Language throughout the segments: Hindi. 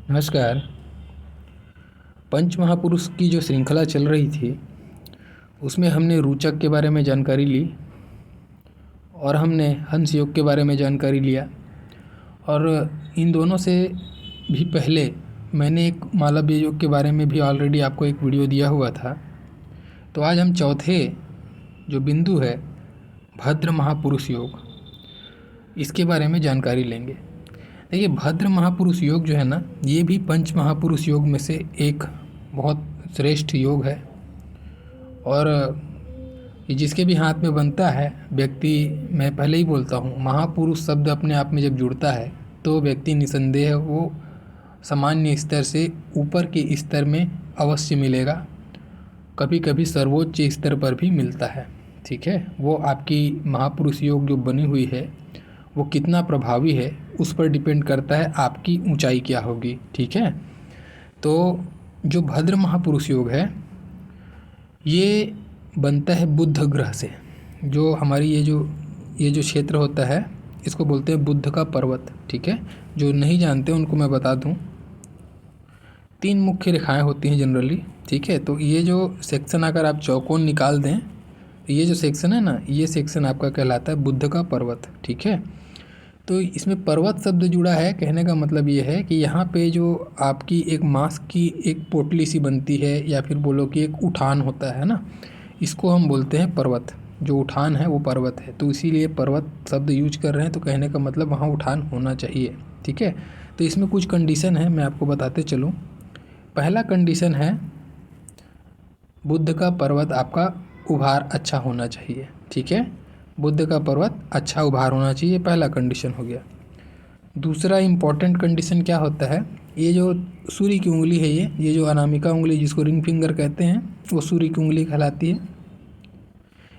नमस्कार। पंच महापुरुष की जो श्रृंखला चल रही थी, उसमें हमने रूचक के बारे में जानकारी ली और हमने हंस योग के बारे में जानकारी लिया। और इन दोनों से भी पहले मैंने एक मालव्य योग के बारे में भी ऑलरेडी आपको एक वीडियो दिया हुआ था। तो आज हम चौथे जो बिंदु है, भद्र महापुरुष योग, इसके बारे में जानकारी लेंगे। देखिए, भद्र महापुरुष योग जो है ना, ये भी पंच महापुरुष योग में से एक बहुत श्रेष्ठ योग है। और ये जिसके भी हाथ में बनता है व्यक्ति, मैं पहले ही बोलता हूँ, महापुरुष शब्द अपने आप में जब जुड़ता है तो व्यक्ति निसंदेह वो सामान्य स्तर से ऊपर के स्तर में अवश्य मिलेगा, कभी कभी सर्वोच्च स्तर पर भी मिलता है। ठीक है, वो आपकी महापुरुष योग जो बनी हुई है वो कितना प्रभावी है उस पर डिपेंड करता है आपकी ऊंचाई क्या होगी। ठीक है, तो जो भद्र महापुरुष योग है ये बनता है बुध ग्रह से। जो हमारी ये जो क्षेत्र होता है इसको बोलते हैं बुध का पर्वत। ठीक है, जो नहीं जानते उनको मैं बता दूं, 3 मुख्य रेखाएं होती हैं जनरली। ठीक है, तो ये जो सेक्शन अगर आप चौकोन निकाल दें तो ये जो सेक्शन है ना, ये सेक्शन आपका कहलाता है बुध का पर्वत। ठीक है, तो इसमें पर्वत शब्द जुड़ा है, कहने का मतलब ये है कि यहाँ पे जो आपकी एक मांस की एक पोटली सी बनती है, या फिर बोलो कि एक उठान होता है ना, इसको हम बोलते हैं पर्वत। जो उठान है वो पर्वत है, तो इसीलिए पर्वत शब्द यूज कर रहे हैं। तो कहने का मतलब वहाँ उठान होना चाहिए। ठीक है, तो इसमें कुछ कंडीशन है, मैं आपको बताते चलूँ। पहला कंडीशन है बुध का पर्वत आपका उभार अच्छा होना चाहिए। ठीक है, बुध का पर्वत अच्छा उभार होना चाहिए, पहला कंडीशन हो गया। दूसरा इम्पॉर्टेंट कंडीशन क्या होता है, ये जो सूर्य की उंगली है, ये जो अनामिका उंगली जिसको रिंग फिंगर कहते हैं, वो सूर्य की उंगली कहलाती है।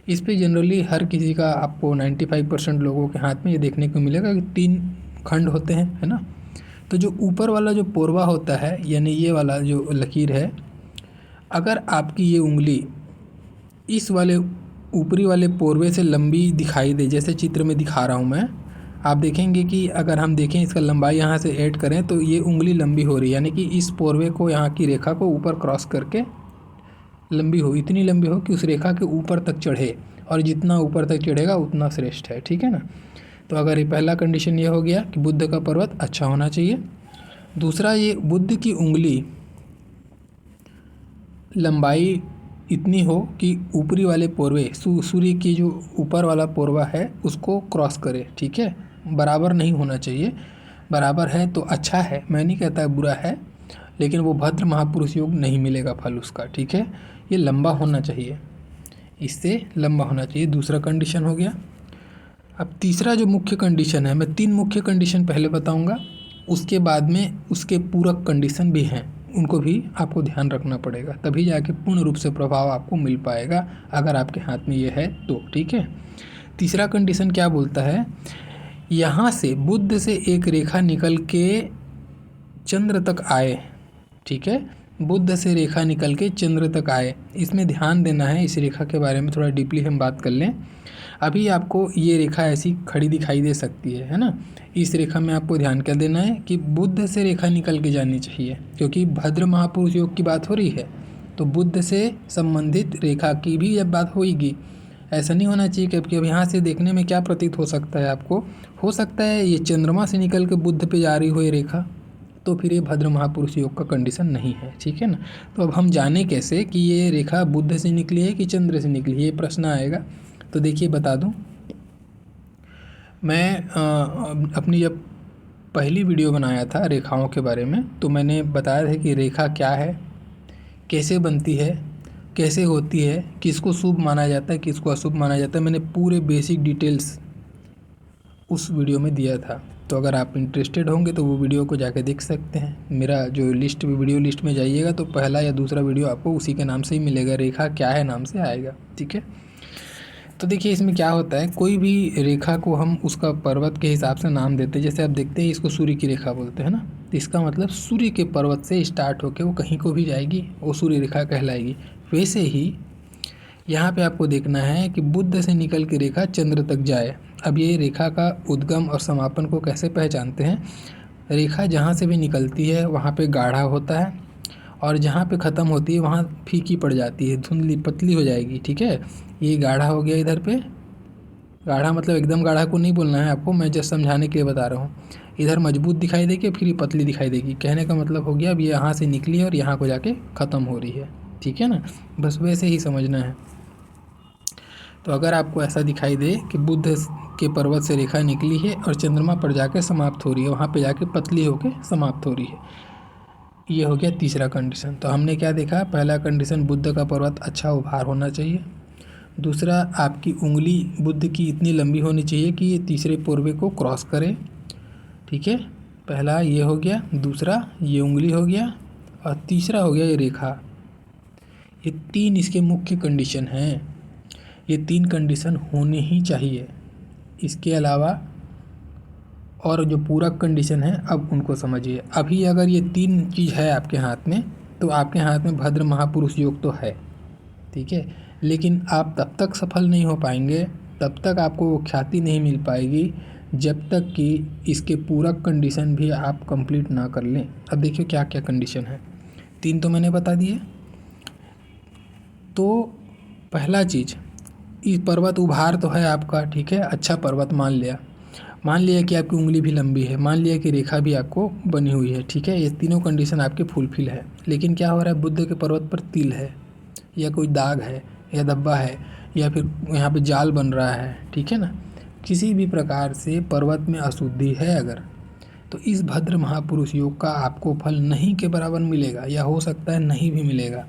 इस पे जनरली हर किसी का, आपको 95% लोगों के हाथ में ये देखने को मिलेगा कि 3 खंड होते हैं, है ना। तो जो ऊपर वाला जो पोरवा होता है, यानी ये वाला जो लकीर है, अगर आपकी ये उंगली इस वाले ऊपरी वाले पोरवे से लंबी दिखाई दे, जैसे चित्र में दिखा रहा हूँ मैं, आप देखेंगे कि अगर हम देखें इसका लंबाई यहाँ से ऐड करें तो ये उंगली लंबी हो रही है, यानी कि इस पोरवे को, यहाँ की रेखा को ऊपर क्रॉस करके लंबी हो, इतनी लंबी हो कि उस रेखा के ऊपर तक चढ़े, और जितना ऊपर तक चढ़ेगा उतना श्रेष्ठ है। ठीक है ना, तो अगर ये पहला कंडीशन ये हो गया कि बुध का पर्वत अच्छा होना चाहिए। दूसरा, ये बुध की उंगली लंबाई इतनी हो कि ऊपरी वाले पोरवे, सूर्य की जो ऊपर वाला पोरवा है उसको क्रॉस करे। ठीक है, बराबर नहीं होना चाहिए, बराबर है तो अच्छा है, मैं नहीं कहता बुरा है, लेकिन वो भद्र महापुरुष योग नहीं मिलेगा फल उसका। ठीक है, ये लंबा होना चाहिए, इससे लंबा होना चाहिए, दूसरा कंडीशन हो गया। अब तीसरा जो मुख्य कंडीशन है, मैं 3 मुख्य कंडीशन पहले बताऊंगा, उसके बाद में उसके पूरक कंडीशन भी हैं, उनको भी आपको ध्यान रखना पड़ेगा, तभी जाके पूर्ण रूप से प्रभाव आपको मिल पाएगा अगर आपके हाथ में ये है तो। ठीक है, तीसरा कंडीशन क्या बोलता है, यहाँ से बुध से एक रेखा निकल के चंद्र तक आए। ठीक है, बुध से रेखा निकल के चंद्र तक आए, इसमें ध्यान देना है। इस रेखा के बारे में थोड़ा डीपली हम बात कर लें। अभी आपको ये रेखा ऐसी खड़ी दिखाई दे सकती है ना, इस रेखा में आपको ध्यान क्या देना है कि बुध से रेखा निकल के जानी चाहिए, क्योंकि भद्र महापुरुष योग की बात हो रही है तो बुध से संबंधित रेखा की भी जब बात होगी, ऐसा नहीं होना चाहिए। क्योंकि अब यहाँ से देखने में क्या प्रतीत हो सकता है आपको, हो सकता है ये चंद्रमा से निकल के बुध पे जा रही हो ये रेखा, तो फिर ये भद्र महापुरुष योग का कंडीशन नहीं है। ठीक है ना, तो अब हम जाने कैसे कि ये रेखा बुध से निकली है कि चंद्र से निकली है, ये प्रश्न आएगा। तो देखिए बता दूं, मैं अपनी जब पहली वीडियो बनाया था रेखाओं के बारे में, तो मैंने बताया था कि रेखा क्या है, कैसे बनती है, कैसे होती है, किसको शुभ माना जाता है, किसको अशुभ माना जाता है, मैंने पूरे बेसिक डिटेल्स उस वीडियो में दिया था। तो अगर आप इंटरेस्टेड होंगे तो वो वीडियो को जाके देख सकते हैं। मेरा जो वीडियो लिस्ट में जाइएगा तो पहला या दूसरा वीडियो आपको उसी के नाम से ही मिलेगा, रेखा क्या है नाम से आएगा। ठीक है, तो देखिए इसमें क्या होता है, कोई भी रेखा को हम उसका पर्वत के हिसाब से नाम देते हैं। जैसे आप देखते हैं इसको सूर्य की रेखा बोलते हैं ना, तो इसका मतलब सूर्य के पर्वत से स्टार्ट होकर वो कहीं को भी जाएगी, वो सूर्य रेखा कहलाएगी। वैसे ही यहाँ पे आपको देखना है कि बुध से निकल के रेखा चंद्र तक जाए। अब ये रेखा का उद्गम और समापन को कैसे पहचानते हैं, रेखा जहाँ से भी निकलती है वहाँ पे गाढ़ा होता है और जहाँ पे ख़त्म होती है वहाँ फीकी पड़ जाती है, धुंधली पतली हो जाएगी। ठीक है, ये गाढ़ा हो गया इधर पे। गाढ़ा मतलब एकदम गाढ़ा को नहीं बोलना है आपको, मैं जस्ट समझाने के लिए बता रहा हूँ। इधर मजबूत दिखाई देगी, फिर ये पतली दिखाई देगी। कहने का मतलब हो गया अब ये यहाँ से निकली है और यहाँ को जाके ख़त्म हो रही है। ठीक है ना, बस वैसे ही समझना है। तो अगर आपको ऐसा दिखाई दे कि बुध के पर्वत से रेखा निकली है और चंद्रमा पर जाके समाप्त हो रही है, वहाँ पे जाके पतली होके समाप्त हो रही है, ये हो गया तीसरा कंडीशन। तो हमने क्या देखा, पहला कंडीशन बुध का पर्वत अच्छा उभार होना चाहिए। दूसरा, आपकी उंगली बुध की इतनी लंबी होनी चाहिए कि ये तीसरे पोर्वे को क्रॉस करे। ठीक है, पहला ये हो गया, दूसरा ये उंगली हो गया और तीसरा हो गया ये रेखा। ये तीन इसके मुख्य कंडीशन हैं। ये तीन कंडीशन होने ही चाहिए। इसके अलावा और जो पूरक कंडीशन है अब उनको समझिए। अभी अगर ये तीन चीज़ है आपके हाथ में तो आपके हाथ में भद्र महापुरुष योग तो है। ठीक है, लेकिन आप तब तक सफल नहीं हो पाएंगे, तब तक आपको वो ख्याति नहीं मिल पाएगी जब तक कि इसके पूरक कंडीशन भी आप कंप्लीट ना कर लें। अब देखिए क्या क्या कंडीशन है, तीन तो मैंने बता दिए। तो पहला चीज़, ये पर्वत उभार तो है आपका, ठीक है, अच्छा पर्वत मान लिया कि आपकी उंगली भी लंबी है, मान लिया कि रेखा भी आपको बनी हुई है। ठीक है, ये तीनों कंडीशन आपके फुलफिल है। लेकिन क्या हो रहा है, बुद्ध के पर्वत पर तिल है या कोई दाग है या धब्बा है या फिर यहाँ पे जाल बन रहा है। ठीक है ना, किसी भी प्रकार से पर्वत में अशुद्धि है अगर, तो इस भद्र महापुरुष योग का आपको फल नहीं के बराबर मिलेगा या हो सकता है नहीं भी मिलेगा।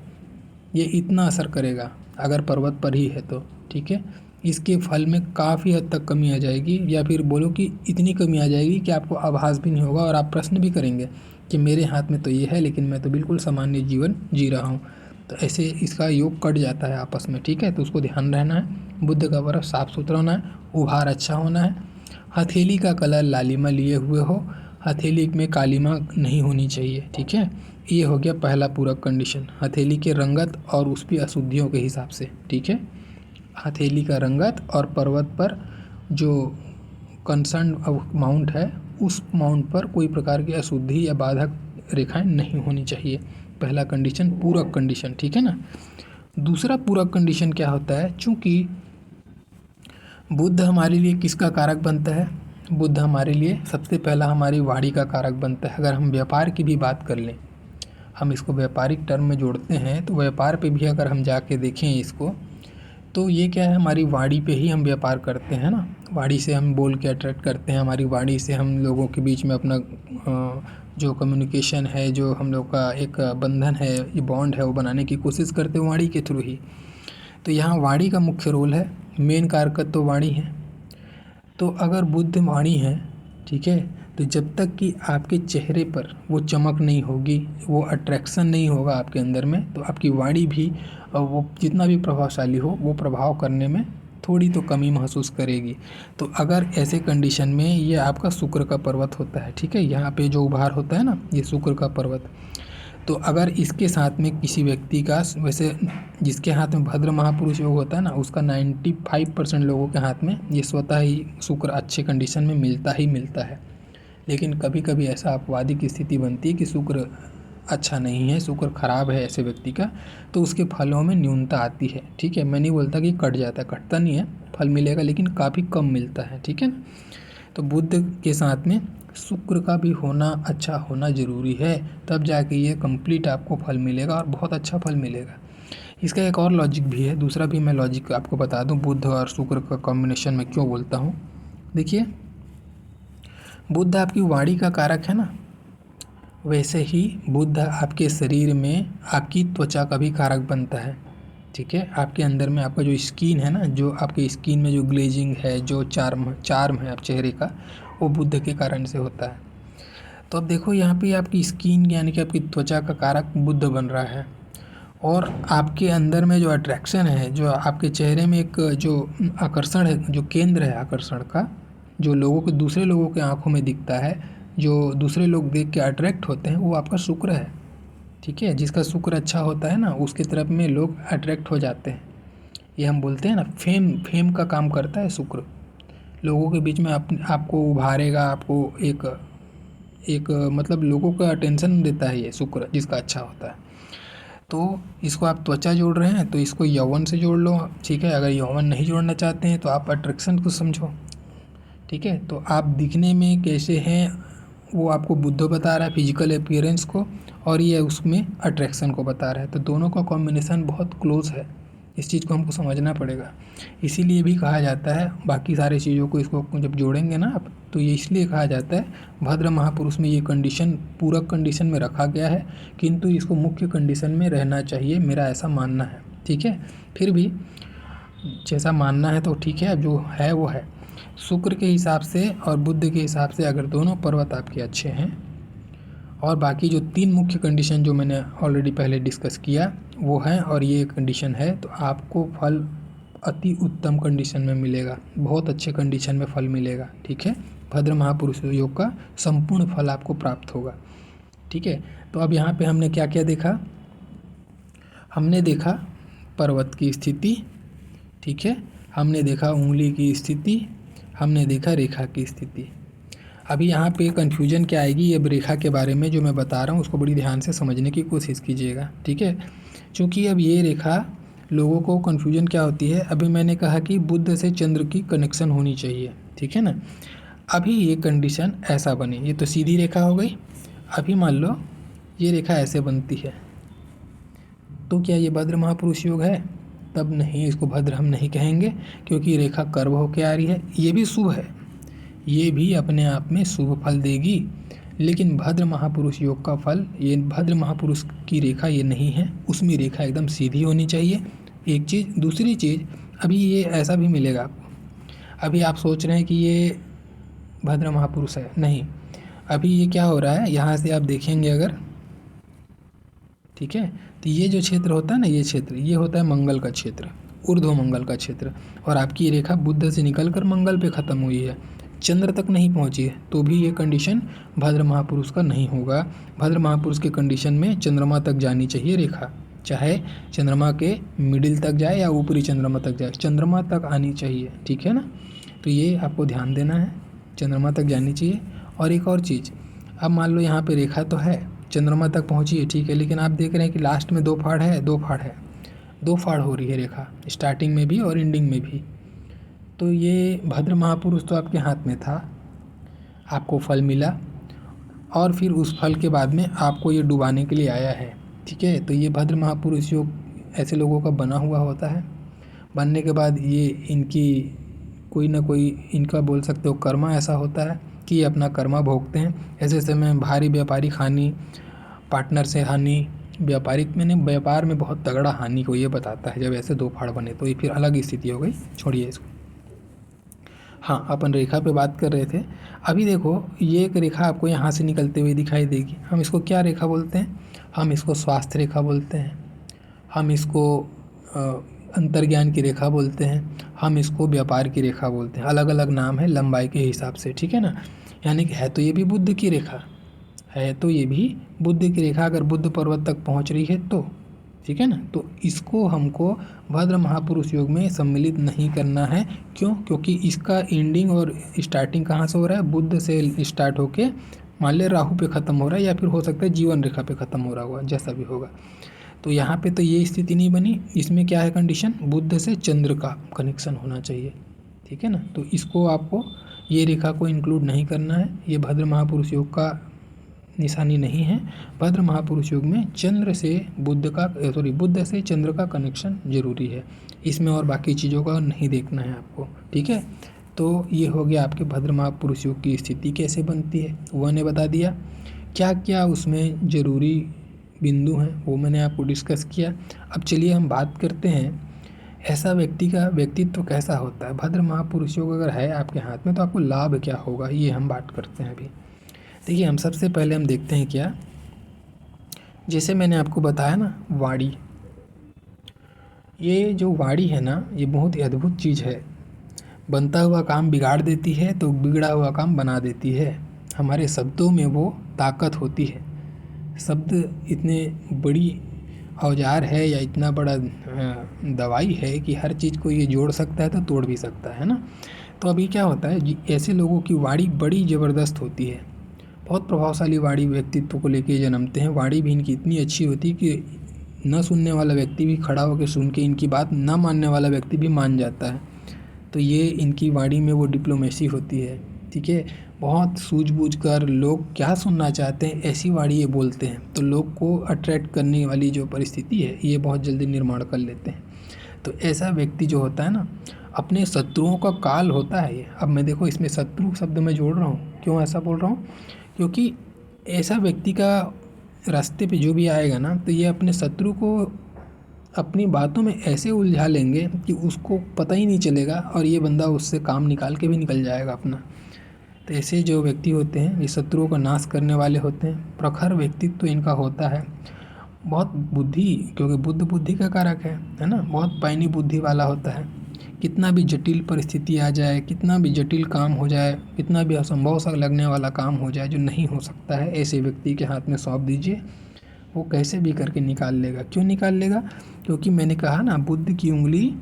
ये इतना असर करेगा अगर पर्वत पर ही है तो। ठीक है, इसके फल में काफ़ी हद तक कमी आ जाएगी, या फिर बोलो कि इतनी कमी आ जाएगी कि आपको आभास भी नहीं होगा और आप प्रश्न भी करेंगे कि मेरे हाथ में तो ये है लेकिन मैं तो बिल्कुल सामान्य जीवन जी रहा हूँ। तो ऐसे इसका योग कट जाता है आपस में। ठीक है, तो उसको ध्यान रहना है। बुद्ध का बर्फ साफ़ सुथरा होना है, उभार अच्छा होना है, हथेली का कलर लालिमा लिए हुए हो, हथेली में कालिमा नहीं होनी चाहिए। ठीक है, ये हो गया पहला पूरक कंडीशन, हथेली के रंगत और उसकी अशुद्धियों के हिसाब से। ठीक है, हथेली का रंगत और पर्वत पर जो कंसर्न माउंट है उस माउंट पर कोई प्रकार की अशुद्धि या बाधक रेखाएं नहीं होनी चाहिए। पहला कंडीशन पूरक कंडीशन। ठीक है ना, दूसरा पूरक कंडीशन क्या होता है, चूँकि बुद्ध हमारे लिए किसका कारक बनता है, बुद्ध हमारे लिए सबसे पहला हमारी वाणी का कारक बनता है। अगर हम व्यापार की भी बात कर लें, हम इसको व्यापारिक टर्म में जोड़ते हैं, तो व्यापार पे भी अगर हम जाके देखें इसको, तो ये क्या है, हमारी वाणी पे ही हम व्यापार करते हैं ना। वाणी से हम बोल के अट्रैक्ट करते हैं, हमारी वाणी से हम लोगों के बीच में अपना जो कम्युनिकेशन है, जो हम लोग का एक बंधन है, ये बॉन्ड है, वो बनाने की कोशिश करते हैं वाणी के थ्रू ही। तो यहाँ वाणी का मुख्य रोल है, मेन कारक तो वाणी है। तो अगर बुद्ध वाणी है, ठीक है, तो जब तक कि आपके चेहरे पर वो चमक नहीं होगी, वो अट्रैक्शन नहीं होगा आपके अंदर में, तो आपकी वाणी भी वो जितना भी प्रभावशाली हो वो प्रभाव करने में थोड़ी तो कमी महसूस करेगी। तो अगर ऐसे कंडीशन में ये आपका शुक्र का पर्वत होता है, ठीक है, यहाँ पे जो उभार होता है ना, ये शुक्र का पर्वत, तो अगर इसके साथ में किसी व्यक्ति का, वैसे जिसके हाथ में भद्र महापुरुष योग होता है ना, उसका 95% लोगों के हाथ में ये स्वतः ही शुक्र अच्छे कंडीशन में मिलता ही मिलता है। लेकिन कभी कभी ऐसा अपवादी की स्थिति बनती है कि शुक्र अच्छा नहीं है, शुक्र खराब है ऐसे व्यक्ति का, तो उसके फलों में न्यूनता आती है। ठीक है, मैं नहीं बोलता कि कट जाता है, कटता नहीं है, फल मिलेगा लेकिन काफ़ी कम मिलता है। ठीक है ना, तो बुद्ध के साथ में शुक्र का भी होना अच्छा होना ज़रूरी है, तब जाके ये कंप्लीट आपको फल मिलेगा और बहुत अच्छा फल मिलेगा। इसका एक और लॉजिक भी है, दूसरा भी मैं लॉजिक आपको बता दूं, बुद्ध और शुक्र का कॉम्बिनेशन में क्यों बोलता हूँ। देखिए, बुद्ध आपकी वाणी का कारक है ना, वैसे ही बुद्ध आपके शरीर में आपकी त्वचा का भी कारक बनता है। ठीक है, आपके अंदर में आपका जो स्किन है ना, जो आपके स्किन में जो ग्लेजिंग है, जो चार्म है आप चेहरे का, वो बुद्ध के कारण से होता है। तो अब देखो यहाँ पे आपकी स्किन यानी कि आपकी त्वचा का कारक बुद्ध बन रहा है, और आपके अंदर में जो अट्रैक्शन है, जो आपके चेहरे में एक जो आकर्षण है, जो केंद्र है आकर्षण का, जो लोगों को दूसरे लोगों के आँखों में दिखता है, जो दूसरे लोग देख के अट्रैक्ट होते हैं, वो आपका शुक्र है। ठीक है, जिसका शुक्र अच्छा होता है ना, उसकी तरफ में लोग अट्रैक्ट हो जाते हैं। ये हम बोलते हैं ना, फेम का काम करता है शुक्र, लोगों के बीच में आपको उभारेगा, आपको एक मतलब लोगों का अटेंशन देता है ये शुक्र जिसका अच्छा होता है। तो इसको आप त्वचा जोड़ रहे हैं तो इसको यौवन से जोड़ लो, ठीक है। अगर यौवन नहीं जोड़ना चाहते हैं तो आप अट्रैक्शन को समझो, ठीक है। तो आप दिखने में कैसे हैं वो आपको बुध बता रहा है, फिजिकल अपीयरेंस को, और ये उसमें अट्रैक्शन को बता रहा है। तो दोनों का कॉम्बिनेशन बहुत क्लोज है, इस चीज़ को हमको समझना पड़ेगा। इसीलिए भी कहा जाता है, बाकी सारी चीज़ों को इसको जब जोड़ेंगे ना आप, तो ये इसलिए कहा जाता है भद्र महापुरुष में ये कंडीशन पूरक कंडीशन में रखा गया है, किंतु इसको मुख्य कंडीशन में रहना चाहिए, मेरा ऐसा मानना है, ठीक है। फिर भी जैसा मानना है तो ठीक है, अब जो है वो है। शुक्र के हिसाब से और बुध के हिसाब से अगर दोनों पर्वत आपके अच्छे हैं, और बाकी जो 3 मुख्य कंडीशन जो मैंने ऑलरेडी पहले डिस्कस किया वो हैं, और ये कंडीशन है, तो आपको फल अति उत्तम कंडीशन में मिलेगा, बहुत अच्छे कंडीशन में फल मिलेगा, ठीक है। भद्र महापुरुष योग का संपूर्ण फल आपको प्राप्त होगा, ठीक है। तो अब यहाँ पे हमने क्या क्या देखा, हमने देखा पर्वत की स्थिति, ठीक है, हमने देखा उंगली की स्थिति, हमने देखा रेखा की स्थिति। अभी यहाँ पे कन्फ्यूजन क्या आएगी, अब रेखा के बारे में जो मैं बता रहा हूँ उसको बड़ी ध्यान से समझने की कोशिश कीजिएगा, ठीक है। क्योंकि अब ये रेखा लोगों को कन्फ्यूजन क्या होती है, अभी मैंने कहा कि बुध से चंद्र की कनेक्शन होनी चाहिए, ठीक है ना। अभी ये कंडीशन ऐसा बनी, ये तो सीधी रेखा हो गई। अभी मान लो ये रेखा ऐसे बनती है, तो क्या ये भद्र महापुरुष योग है? तब नहीं, इसको भद्र हम नहीं कहेंगे, क्योंकि रेखा कर्व होके आ रही है। ये भी शुभ है, ये भी अपने आप में शुभ फल देगी, लेकिन भद्र महापुरुष योग का फल, ये भद्र महापुरुष की रेखा ये नहीं है, उसमें रेखा एकदम सीधी होनी चाहिए, एक चीज़। दूसरी चीज़, अभी ये ऐसा भी मिलेगा आपको, अभी आप सोच रहे हैं कि ये भद्र महापुरुष है, नहीं, अभी ये क्या हो रहा है, यहाँ से आप देखेंगे अगर, ठीक है, तो ये जो क्षेत्र होता है ना, ये क्षेत्र, ये होता है मंगल का क्षेत्र, ऊर्ध्व मंगल का क्षेत्र, और आपकी रेखा बुध से निकल कर मंगल पे ख़त्म हुई है, चंद्र तक नहीं पहुंची है, तो भी ये कंडीशन भद्र महापुरुष का नहीं होगा। भद्र महापुरुष के कंडीशन में चंद्रमा तक जानी चाहिए रेखा, चाहे चंद्रमा के मिडिल तक जाए या ऊपरी चंद्रमा तक जाए, चंद्रमा तक आनी चाहिए, ठीक है ना। तो ये आपको ध्यान देना है, चंद्रमा तक जानी चाहिए। और एक और चीज़, अब मान लो यहाँ पे रेखा तो है, चंद्रमा तक पहुँची है, ठीक है, लेकिन आप देख रहे हैं कि लास्ट में 2 फाड़ है, 2 फाड़ है, 2 फाड़ हो रही है रेखा, स्टार्टिंग में भी और एंडिंग में भी। तो ये भद्र महापुरुष तो आपके हाथ में था, आपको फल मिला, और फिर उस फल के बाद में आपको ये डुबाने के लिए आया है, ठीक है। तो ये भद्र महापुरुष योग ऐसे लोगों का बना हुआ होता है, बनने के बाद ये इनकी कोई ना कोई, इनका बोल सकते हो कर्मा ऐसा होता है कि ये अपना कर्मा भोगते हैं। ऐसे समय भारी व्यापारिक हानि, पार्टनर से हानि, व्यापारिक मैंने व्यापार में बहुत तगड़ा हानि को ये बताता है जब ऐसे 2 फाड़ बने, तो ये फिर अलग स्थिति हो गई, छोड़िए इसको। हाँ, अपन रेखा पे बात कर रहे थे। अभी देखो, ये एक रेखा आपको यहाँ से निकलते हुए दिखाई देगी, हम इसको क्या रेखा बोलते हैं? हम इसको स्वास्थ्य रेखा बोलते हैं, हम इसको अंतर्ज्ञान की रेखा बोलते हैं, हम इसको व्यापार की रेखा बोलते हैं, अलग अलग नाम है लंबाई के हिसाब से, ठीक है ना। यानी कि है तो ये भी बुध की रेखा, है तो ये भी बुध की रेखा, अगर बुध पर्वत तक पहुँच रही है तो, ठीक है ना। तो इसको हमको भद्र महापुरुष योग में सम्मिलित नहीं करना है, क्यों? क्योंकि इसका एंडिंग और स्टार्टिंग कहाँ से हो रहा है, बुध से स्टार्ट होके मान ले राहु पे ख़त्म हो रहा है, या फिर हो सकता है जीवन रेखा पे ख़त्म हो रहा होगा, जैसा भी होगा। तो यहाँ पे तो ये स्थिति नहीं बनी, इसमें क्या है कंडीशन, बुध से चंद्र का कनेक्शन होना चाहिए, ठीक है ना। तो इसको आपको ये रेखा को इंक्लूड नहीं करना है, ये भद्र महापुरुष योग का निशानी नहीं है। भद्र महापुरुष योग में चंद्र से बुध से चंद्र का कनेक्शन जरूरी है, इसमें और बाकी चीज़ों का नहीं देखना है आपको, ठीक है। तो ये हो गया आपके भद्र महापुरुष योग की स्थिति कैसे बनती है, वो मैंने बता दिया। क्या क्या उसमें ज़रूरी बिंदु हैं वो मैंने आपको डिस्कस किया। अब चलिए हम बात करते हैं ऐसा व्यक्ति का व्यक्तित्व कैसा होता है। भद्र महापुरुष योग अगर है आपके हाथ में तो आपको लाभ क्या होगा, ये हम बात करते हैं अभी। देखिए, हम सबसे पहले हम देखते हैं क्या, जैसे मैंने आपको बताया ना, वाणी, ये जो वाणी है ना, ये बहुत ही अद्भुत चीज़ है, बनता हुआ काम बिगाड़ देती है तो बिगड़ा हुआ काम बना देती है। हमारे शब्दों में वो ताकत होती है, शब्द इतने बड़ी औजार है या इतना बड़ा दवाई है कि हर चीज़ को ये जोड़ सकता है तो तोड़ भी सकता है ना। तो अभी क्या होता है, ऐसे लोगों की वाणी बड़ी ज़बरदस्त होती है, बहुत प्रभावशाली वाणी व्यक्तित्व को लेके जन्मते हैं। वाणी भी इनकी इतनी अच्छी होती है कि न सुनने वाला व्यक्ति भी खड़ा होकर सुन के इनकी बात न मानने वाला व्यक्ति भी मान जाता है। तो ये इनकी वाणी में वो डिप्लोमेसी होती है, ठीक है। बहुत सूझबूझ कर लोग क्या सुनना चाहते हैं ऐसी वाणी ये बोलते हैं, तो लोग को अट्रैक्ट करने वाली जो परिस्थिति है ये बहुत जल्दी निर्माण कर लेते हैं। तो ऐसा व्यक्ति जो होता है ना, अपने शत्रुओं का काल होता है ये। अब मैं देखो इसमें शत्रु शब्द मैं जोड़ रहा हूँ, क्यों ऐसा बोल रहा हूँ, क्योंकि ऐसा व्यक्ति का रास्ते पे जो भी आएगा ना, तो ये अपने शत्रु को अपनी बातों में ऐसे उलझा लेंगे कि उसको पता ही नहीं चलेगा और ये बंदा उससे काम निकाल के भी निकल जाएगा अपना। तो ऐसे जो व्यक्ति होते हैं ये शत्रुओं का नाश करने वाले होते हैं। प्रखर व्यक्तित्व तो इनका होता है, बहुत बुद्धि, क्योंकि बुद्ध बुद्धि का कारक है ना, बहुत पैनी बुद्धि वाला होता है। कितना भी जटिल परिस्थिति आ जाए, कितना भी जटिल काम हो जाए, कितना भी असंभव सा लगने वाला काम हो जाए जो नहीं हो सकता है, ऐसे व्यक्ति के हाथ में सौंप दीजिए, वो कैसे भी करके निकाल लेगा। क्यों निकाल लेगा, क्योंकि मैंने कहा ना बुद्ध की उंगली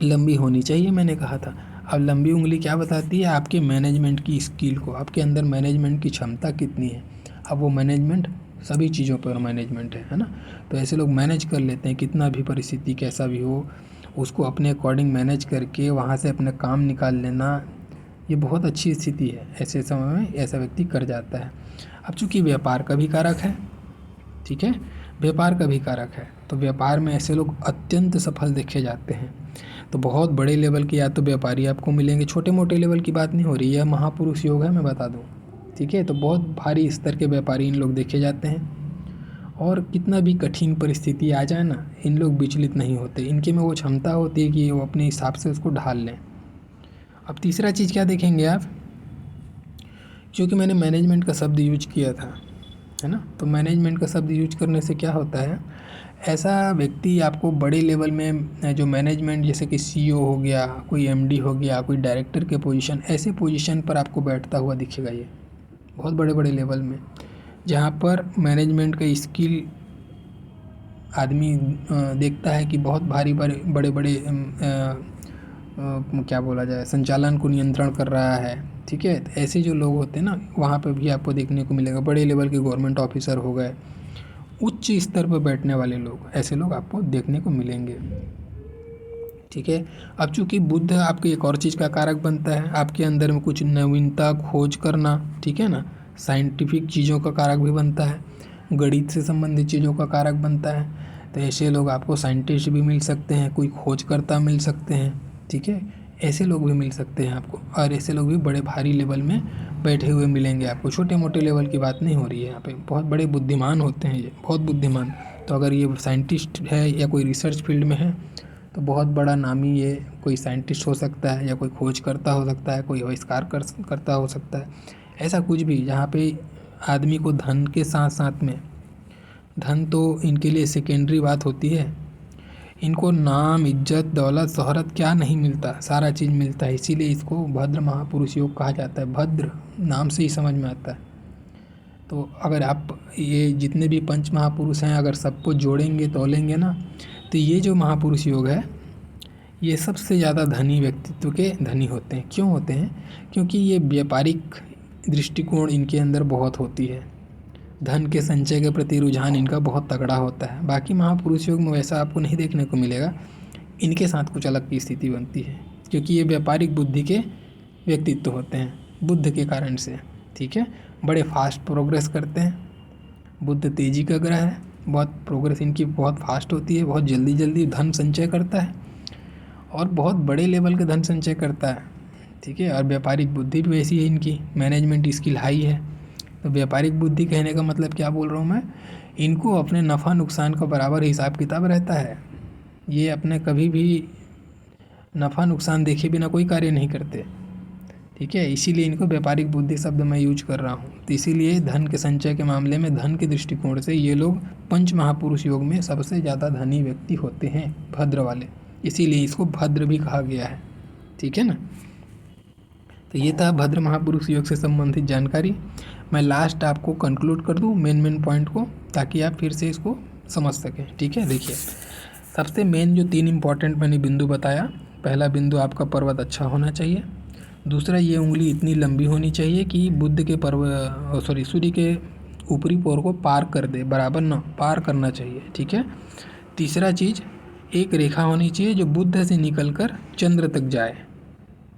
लंबी होनी चाहिए, मैंने कहा था। अब लंबी उंगली क्या बताती है, आपके मैनेजमेंट की स्किल को, आपके अंदर मैनेजमेंट की क्षमता कितनी है। अब वो मैनेजमेंट सभी चीज़ों पर मैनेजमेंट है ना। तो ऐसे लोग मैनेज कर लेते हैं, कितना भी परिस्थिति कैसा भी हो उसको अपने अकॉर्डिंग मैनेज करके वहाँ से अपना काम निकाल लेना, ये बहुत अच्छी स्थिति है। ऐसे समय में ऐसा व्यक्ति कर जाता है। अब चूँकि व्यापार का भी कारक है, ठीक है, व्यापार का भी कारक है, तो व्यापार में ऐसे लोग अत्यंत सफल देखे जाते हैं। तो बहुत बड़े लेवल के या तो व्यापारी आपको मिलेंगे, छोटे मोटे लेवल की बात नहीं हो रही है, महापुरुष योग है मैं बता दूं, ठीक है। तो बहुत भारी स्तर के व्यापारी इन लोग देखे जाते हैं, और कितना भी कठिन परिस्थिति आ जाए ना, इन लोग विचलित नहीं होते। इनके में वो क्षमता होती है कि वो अपने हिसाब से उसको ढाल लें। अब तीसरा चीज़ क्या देखेंगे आप, क्योंकि मैंने मैनेजमेंट का शब्द यूज किया था, है ना, तो मैनेजमेंट का शब्द यूज करने से क्या होता है, ऐसा व्यक्ति आपको बड़े लेवल में जो मैनेजमेंट, जैसे कि सीईओ हो गया, कोई एमडी हो गया, कोई डायरेक्टर के पोजीशन, ऐसे पोजीशन पर आपको बैठता हुआ दिखेगा। ये बहुत बड़े बड़े लेवल में, जहाँ पर मैनेजमेंट का स्किल आदमी देखता है कि बहुत भारी बड़े बड़े क्या बोला जाए, संचालन को नियंत्रण कर रहा है, ठीक है। तो ऐसे जो लोग होते हैं ना, वहाँ पे भी आपको देखने को मिलेगा। बड़े लेवल के गवर्नमेंट ऑफिसर हो गए, उच्च स्तर पर बैठने वाले लोग, ऐसे लोग आपको देखने को मिलेंगे, ठीक है। अब चूँकि बुद्ध आपके एक और चीज़ का कारक बनता है, आपके अंदर में कुछ नवीनता खोज करना, ठीक है ना, साइंटिफिक चीज़ों का कारक भी बनता है, गणित से संबंधित चीज़ों का कारक बनता है। तो ऐसे लोग आपको साइंटिस्ट भी मिल सकते हैं, कोई खोजकर्ता मिल सकते हैं, ठीक है, ऐसे लोग भी मिल सकते हैं आपको। और ऐसे लोग भी बड़े भारी लेवल में बैठे हुए मिलेंगे आपको, छोटे मोटे लेवल की बात नहीं हो रही है यहाँ पे, बहुत बड़े बुद्धिमान होते हैं ये, बहुत बुद्धिमान। तो अगर ये साइंटिस्ट है या कोई रिसर्च फील्ड में है तो बहुत बड़ा नामी ये कोई साइंटिस्ट हो सकता है, या कोई खोजकर्ता हो सकता है, कोई आविष्कार करता हो सकता है, ऐसा कुछ भी, जहाँ पे आदमी को धन के साथ साथ में, धन तो इनके लिए सेकेंडरी बात होती है, इनको नाम, इज्जत, दौलत, शोहरत क्या नहीं मिलता, सारा चीज़ मिलता है। इसीलिए इसको भद्र महापुरुष योग कहा जाता है। भद्र नाम से ही समझ में आता है। तो अगर आप ये जितने भी पंच महापुरुष हैं अगर सबको जोड़ेंगे तोलेंगे ना, तो ये जो महापुरुष योग है ये सबसे ज़्यादा धनी व्यक्तित्व के धनी होते हैं। क्यों होते हैं, क्योंकि ये व्यापारिक दृष्टिकोण इनके अंदर बहुत होती है, धन के संचय के प्रति रुझान इनका बहुत तगड़ा होता है। बाकी महापुरुष योग में वैसा आपको नहीं देखने को मिलेगा, इनके साथ कुछ अलग की स्थिति बनती है, क्योंकि ये व्यापारिक बुद्धि के व्यक्तित्व होते हैं बुद्ध के कारण से, ठीक है। बड़े फास्ट प्रोग्रेस करते हैं, बुद्ध तेजी का ग्रह है, बहुत प्रोग्रेस इनकी बहुत फास्ट होती है, बहुत जल्दी जल्दी धन संचय करता है और बहुत बड़े लेवल का धन संचय करता है, ठीक है। और व्यापारिक बुद्धि भी वैसी है इनकी, मैनेजमेंट स्किल हाई है। तो व्यापारिक बुद्धि कहने का मतलब क्या बोल रहा हूँ मैं, इनको अपने नफ़ा नुकसान का बराबर हिसाब किताब रहता है। ये अपने कभी भी नफ़ा नुकसान देखे बिना कोई कार्य नहीं करते, ठीक है। इसीलिए इनको व्यापारिक बुद्धि शब्द मैं यूज कर रहा हूँ। तो इसीलिए धन के संचय के मामले में, धन के दृष्टिकोण से ये लोग पंच महापुरुष योग में सबसे ज़्यादा धनी व्यक्ति होते हैं, भद्र वाले, इसीलिए इसको भद्र भी कहा गया है, ठीक है ना। तो ये था भद्र महापुरुष योग से संबंधित जानकारी। मैं लास्ट आपको कंक्लूड कर दूँ मेन पॉइंट को, ताकि आप फिर से इसको समझ सकें, ठीक है। देखिए, सबसे मेन जो 3 इम्पॉर्टेंट मैंने बिंदु बताया, पहला बिंदु आपका पर्वत अच्छा होना चाहिए, दूसरा, ये उंगली इतनी लंबी होनी चाहिए कि बुद्ध के सूर्य के ऊपरी पोर को पार कर दे, बराबर ना पार करना चाहिए, ठीक है। तीसरा चीज़, एक रेखा होनी चाहिए जो बुद्ध से निकलकर चंद्र तक जाए,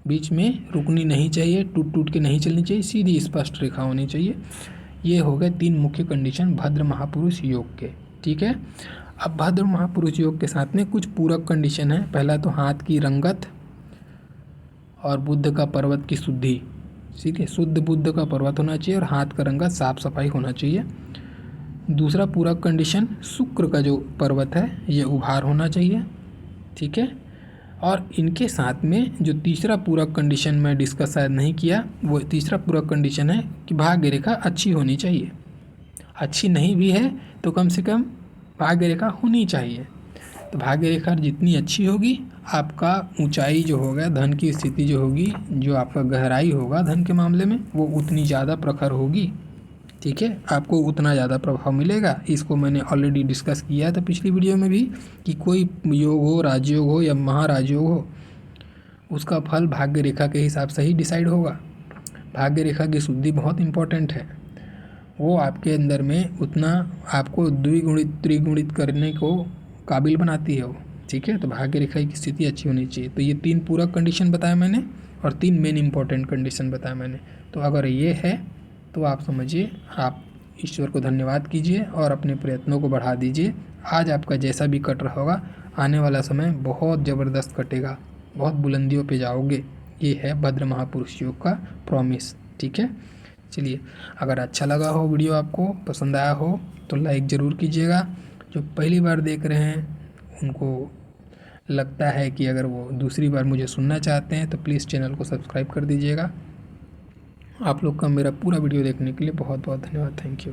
बीच में रुकनी नहीं चाहिए, टूट टूट के नहीं चलनी चाहिए, सीधी स्पष्ट रेखा होनी चाहिए। ये हो गए 3 मुख्य कंडीशन भद्र महापुरुष योग के, ठीक है। अब भद्र महापुरुष योग के साथ में कुछ पूरक कंडीशन है। पहला तो हाथ की रंगत और बुद्ध का पर्वत की शुद्धि, ठीक है, शुद्ध बुद्ध का पर्वत होना चाहिए और हाथ का रंगत साफ सफाई होना चाहिए। दूसरा पूरक कंडीशन, शुक्र का जो पर्वत है ये उभार होना चाहिए, ठीक है। और इनके साथ में जो तीसरा पूरक कंडीशन मैं डिस्कस शायद नहीं किया, वो तीसरा पूरक कंडीशन है कि भाग्य रेखा अच्छी होनी चाहिए। अच्छी नहीं भी है तो कम से कम भाग्य रेखा होनी चाहिए। तो भाग्य रेखा जितनी अच्छी होगी, आपका ऊंचाई जो होगा, धन की स्थिति जो होगी, जो आपका गहराई होगा धन के मामले में, वो उतनी ज़्यादा प्रखर होगी, ठीक है। आपको उतना ज़्यादा प्रभाव मिलेगा। इसको मैंने ऑलरेडी डिस्कस किया था पिछली वीडियो में भी कि कोई योग हो, राजयोग हो या महाराजयोग हो, उसका फल भाग्य रेखा के हिसाब से ही डिसाइड होगा। भाग्य रेखा की शुद्धि बहुत इम्पोर्टेंट है, वो आपके अंदर में उतना आपको द्विगुणित त्रिगुणित करने को काबिल बनाती है वो, ठीक है। तो भाग्य रेखा की स्थिति अच्छी होनी चाहिए। तो ये 3 पूरक कंडीशन बताया मैंने और 3 मेन इंपॉर्टेंट कंडीशन बताया मैंने। तो अगर ये है तो आप समझिए, आप ईश्वर को धन्यवाद कीजिए और अपने प्रयत्नों को बढ़ा दीजिए। आज आपका जैसा भी कट रहा होगा, आने वाला समय बहुत ज़बरदस्त कटेगा, बहुत बुलंदियों पे जाओगे। ये है भद्र महापुरुष योग का प्रॉमिस, ठीक है। चलिए, अगर अच्छा लगा हो, वीडियो आपको पसंद आया हो तो लाइक ज़रूर कीजिएगा। जो पहली बार देख रहे हैं उनको लगता है कि अगर वो दूसरी बार मुझे सुनना चाहते हैं तो प्लीज़ चैनल को सब्सक्राइब कर दीजिएगा। आप लोग का मेरा पूरा वीडियो देखने के लिए बहुत बहुत धन्यवाद। Thank you.